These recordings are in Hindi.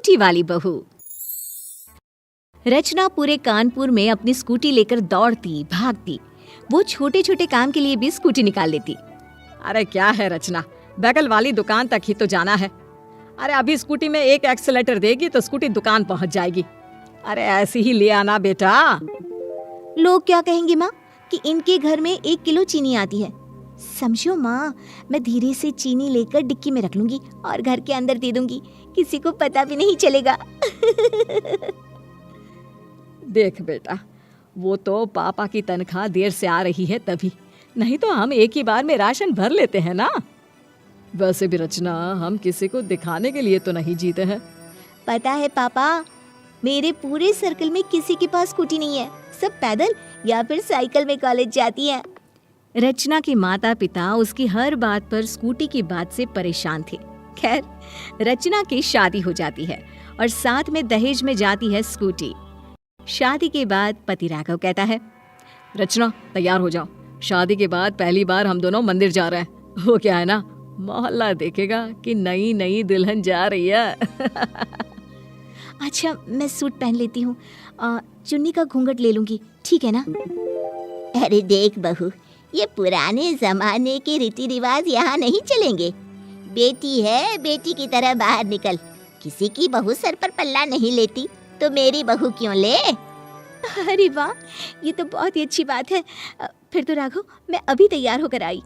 स्कूटी वाली बहू। रचना पूरे कानपुर में अपनी स्कूटी लेकर दौड़ती भागती। वो छोटे छोटे काम के लिए भी स्कूटी निकाल लेती। अरे क्या है रचना, बगल वाली दुकान तक ही तो जाना है। अरे अभी स्कूटी में एक एक्सीलेटर देगी तो स्कूटी दुकान पहुंच जाएगी। अरे ऐसी ही ले आना बेटा। लोग क्या कहेंगे माँ कि इनके घर में 1 किलो चीनी आती है। समझो माँ, मैं धीरे से चीनी लेकर डिक्की में रख लूंगी और घर के अंदर दे दूंगी, किसी को पता भी नहीं चलेगा। देख बेटा, वो तो पापा की तनख्वाह देर से आ रही है तभी, नहीं तो हम एक ही बार में राशन भर लेते हैं ना। वैसे भी रचना, हम किसी को दिखाने के लिए तो नहीं जीते हैं। पता है पापा, मेरे पूरे सर्कल में किसी के पास स्कूटी नहीं है, सब पैदल या फिर साइकिल में कॉलेज जाती हैं। रचना के माता पिता उसकी हर बात पर स्कूटी की बात से परेशान थे। खैर, रचना की शादी हो जाती है और साथ में दहेज में जाती है स्कूटी। शादी के बाद पति राघव कहता है, रचना तैयार हो जाओ, शादी के बाद पहली बार हम दोनों मंदिर जा रहे हैं। वो क्या है ना, मोहल्ला देखेगा कि नई नई दुल्हन जा रही है। अच्छा, मैं सूट पहन लेती हूँ, चुन्नी का घूंघट ले लूंगी, ठीक है ना? अरे देख बहू, ये पुराने जमाने के रीति रिवाज यहाँ नहीं चलेंगे। बेटी है, बेटी की तरह बाहर निकल। किसी की बहू सर पर पल्ला नहीं लेती तो मेरी बहू क्यों ले? अरे वाह, ये तो बहुत ही अच्छी बात है। फिर तो राघव, मैं अभी तैयार होकर आई।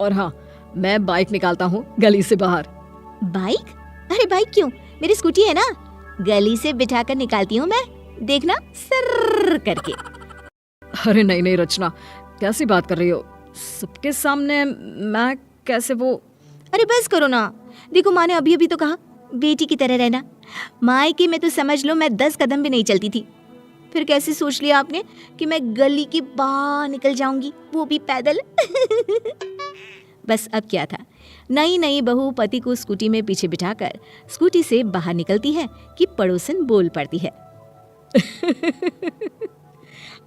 और हाँ, मैं बाइक निकालता हूँ गली से बाहर। बाइक? अरे बाइक क्यों, मेरी स्कूटी है ना, गली से बिठाकर निकालती हूँ मैं, देखना सर्र करके। अरे नहीं नहीं रचना, कैसी बात कर रही हो? सबके सामने मैं कैसे वो? अरे बस करो ना, देखो माँ ने अभी अभी तो कहा बेटी की तरह रहना। मायके में तो समझ लो मैं 10 कदम भी नहीं चलती थी, फिर कैसे सोच लिया आपने कि मैं गली के बाहर निकल जाऊंगी, वो भी पैदल। बस अब क्या था, नई नई बहू पति को स्कूटी में पीछे बिठाकर स्कूटी से बाहर निकलती है कि पड़ोसन बोल पड़ती है।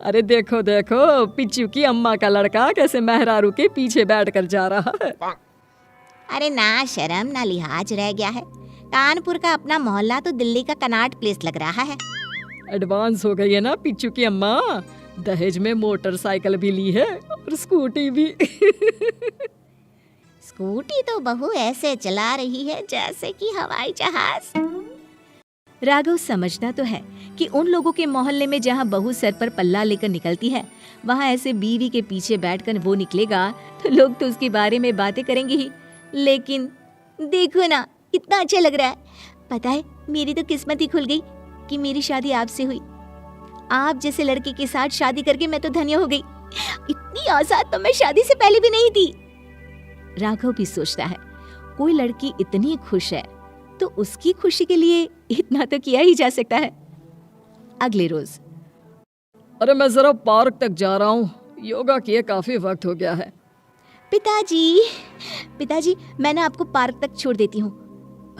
अरे देखो देखो, पिच्चू की अम्मा का लड़का कैसे मेहरारू के पीछे बैठकर जा रहा है। अरे ना शर्म ना लिहाज रह गया है। कानपुर का अपना मोहल्ला तो दिल्ली का कनाट प्लेस लग रहा है। एडवांस हो गई है ना पिच्चू की अम्मा, दहेज में मोटरसाइकिल भी ली है और स्कूटी भी। स्कूटी तो बहू ऐसे चला रही है जैसे कि हवाई जहाज। राघव समझता तो है कि उन लोगों के मोहल्ले में जहाँ बहू सर पर पल्ला लेकर निकलती है, वहाँ ऐसे बीवी के पीछे बैठकर वो निकलेगा तो लोग तो उसके बारे में बातें करेंगे ही। लेकिन देखो ना, कितना अच्छा लग रहा है। पता है, मेरी तो किस्मत ही खुल गई कि मेरी शादी आपसे हुई। आप जैसे लड़के के साथ शादी करके मैं तो धन्य हो गई। इतनी आजाद तो मैं शादी से पहले भी नहीं थी। राघव भी सोचता है, कोई लड़की इतनी खुश है तो उसकी खुशी के लिए इतना तो किया ही जा सकता है। अगले रोज, अरे मैं जरा पार्क तक जा रहा हूँ, योगा किए काफी वक्त हो गया है। पिताजी, मैं ना आपको पार्क तक छोड़ देती हूँ।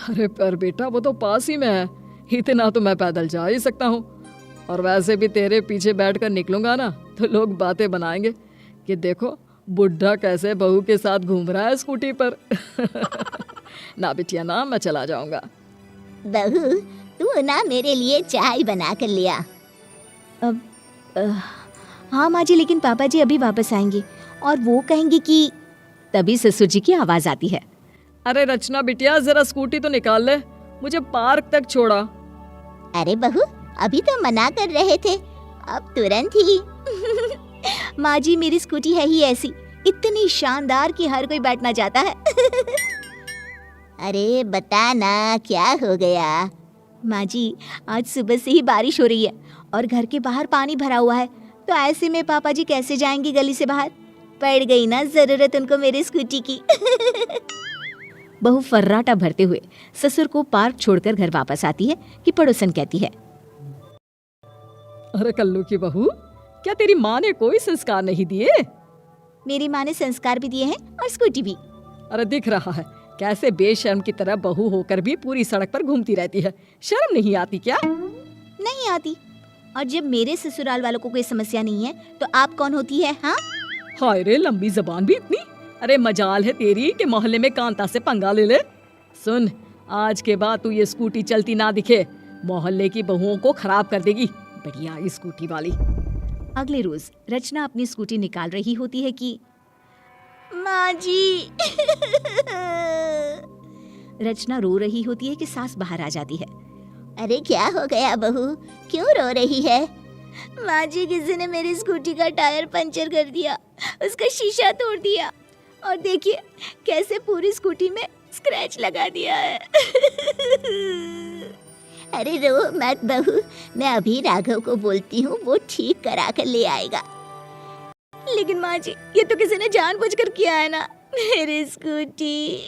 अरे पर बेटा, वो तो पास ही में है, इतना तो मैं पैदल जा ही सकता हूँ। और वैसे भी तेरे पीछे बैठकर निकलूंगा ना तो लोग बातें बनाएंगे कि देखो बुढ़ा कैसे बहू के साथ घूम रहा है स्कूटी पर। ना बिटिया ना, मैं चला जाऊंगा। बहू, तू ना मेरे लिए चाय बना कर लिया। हाँ माँ जी, लेकिन पापा जी अभी वापस आएंगे और वो कहेंगे कि। तभी ससुर जी की आवाज आती है, अरे रचना बिटिया, जरा स्कूटी तो निकाल ले, मुझे पार्क तक छोड़ा। अरे बहू, अभी तो मना कर रहे थे, अब तुरंत ही। माँ जी, मेरी स्कूटी है ही ऐसी, इतनी शानदार कि हर कोई बैठना चाहता है। अरे बता ना, क्या हो गया? माँ जी, आज सुबह से ही बारिश हो रही है और घर के बाहर पानी भरा हुआ है, तो ऐसे में पापा जी कैसे जाएंगे गली से बाहर? पड़ गई ना जरूरत उनको मेरी स्कूटी की। बहू फर्राटा भरते हुए ससुर को पार्क छोड़कर घर वापस आती है कि पड़ोसन कहती है, अरे कल्लू की बहू, क्या तेरी माँ ने कोई संस्कार नहीं दिए? मेरी माँ ने संस्कार भी दिए हैं और स्कूटी भी। अरे दिख रहा है कैसे बेशर्म की तरह बहू होकर भी पूरी सड़क पर घूमती रहती है, शर्म नहीं आती क्या? नहीं आती। और जब मेरे ससुराल वालों को कोई समस्या नहीं है तो आप कौन होती है? हाँ, हाय रे, लंबी जबान भी इतनी। अरे मजाल है तेरी कि मोहल्ले में कांता से पंगा ले ले। सुन, आज के बाद तू ये स्कूटी चलती ना दिखे, मोहल्ले की बहुओं को खराब कर देगी। बढ़िया ये स्कूटी वाली। अगले रोज रचना अपनी स्कूटी निकाल रही होती है कि माँ जी। रचना रो रही होती है कि सास बाहर आ जाती है। अरे क्या हो गया बहू, क्यों रो रही है? माँ जी, किसी ने मेरी स्कूटी का टायर पंचर कर दिया, उसका शीशा तोड़ दिया और देखिए कैसे पूरी स्कूटी में स्क्रैच लगा दिया है। अरे रो मत बहू, मैं अभी राघव को बोलती हूँ, वो ठीक करा कर ले आएगा। लेकिन माँ जी, ये तो किसी ने जानबूझकर किया है ना, मेरी स्कूटी।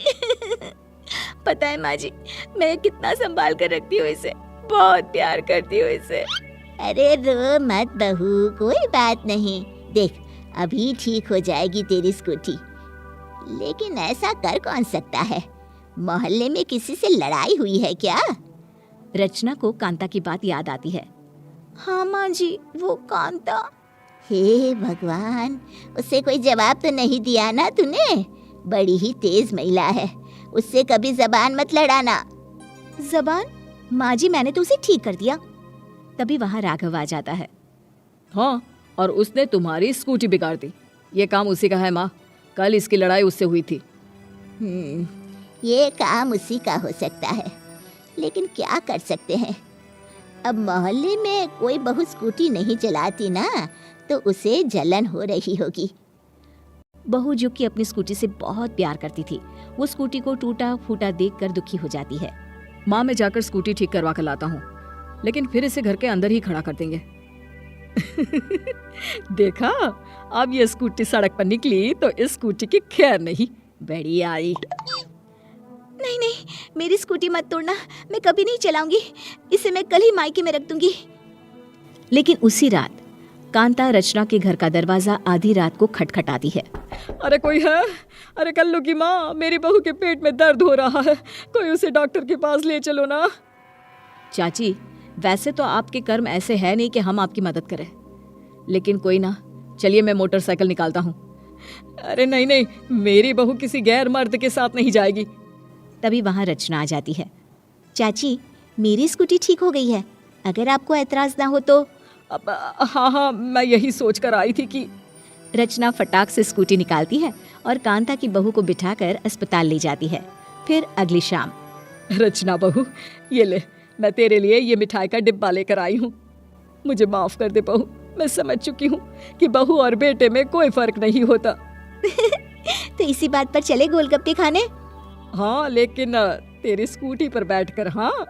पता है माँ जी, मैं कितना संभाल कर रखती हूँ इसे, बहुत प्यार करती हूँ इसे। अरे रो मत बहू, कोई बात नहीं, देख अभी ठीक हो जाएगी तेरी स्कूटी। लेकिन ऐसा कर कौन सकता है? मोहल्ले में किसी से लड़ाई हुई है क्या? रचना को कांता की बात याद आती है। हाँ माँ जी, वो कांता। हे भगवान, उससे कोई जवाब तो नहीं दिया ना तूने? बड़ी ही तेज महिला है, उससे कभी जबान मत लड़ाना। जबान? माँ जी, मैंने तो उसे ठीक कर दिया। तभी वहाँ राघव आ जाता है। हाँ, और उसने तुम्हारी स्कूटी बिगाड़ दी। ये काम उसी का है माँ, कल इसकी लड़ाई उससे हुई थी। ये काम उसी का हो सकता है, लेकिन क्या कर सकते हैं? अब मोहल्ले में कोई बहू स्कूटी नहीं चलाती ना, तो उसे जलन हो रही होगी। बहू जो कि अपनी स्कूटी से बहुत प्यार करती थी, वो स्कूटी को टूटा फूटा देखकर दुखी हो जाती है। माँ, मैं जाकर स्कूटी ठीक करवा कर लाता हूँ, लेकिन फिर इसे घर के अंदर ही खड़ा कर देंगे। देखा, अब ये स्कूटी सड़क पर निकली तो इस स्कूटी की खैर नहीं। बढ़िया आई। नहीं नहीं, मेरी स्कूटी मत तोड़ना, मैं कभी नहीं चलाऊंगी इसे, मैं कल ही मायके में रख दूंगी। लेकिन उसी रात कांता रचना के घर का दरवाजा आधी रात को खटखटाती है। अरे कोई है? अरे कल्लू की माँ, मेरी बहू के पेट में दर्द हो रहा है, कोई उसे डॉक्टर के पास ले चलो ना। चाची, वैसे तो आपके कर्म ऐसे है नहीं कि हम आपकी मदद करें, लेकिन कोई ना, चलिए मैं मोटरसाइकिल निकालता हूँ। अरे नहीं नहीं, मेरी बहू किसी गैर मर्द के साथ नहीं जाएगी। तभी वहाँ रचना आ जाती है। चाची, मेरी स्कूटी ठीक हो गई है, अगर आपको एतराज ना हो तो। अब हाँ, मैं यही सोच कर आई थी कि। रचना फटाक से स्कूटी निकालती है और कांता की बहू को बिठाकर अस्पताल ले जाती है। फिर अगली शाम। रचना बहू, ये ले, मैं तेरे लिए ये मिठाई का डिब्बा लेकर आई हूँ। मुझे माफ कर दे बहू, मैं समझ चुकी हूँ कि बहू और बेटे में कोई फर्क नहीं होता। तो इसी बात पर चले गोलगप्पे खाने? हाँ, लेकिन तेरी स्कूटी पर बैठकर। हाँ।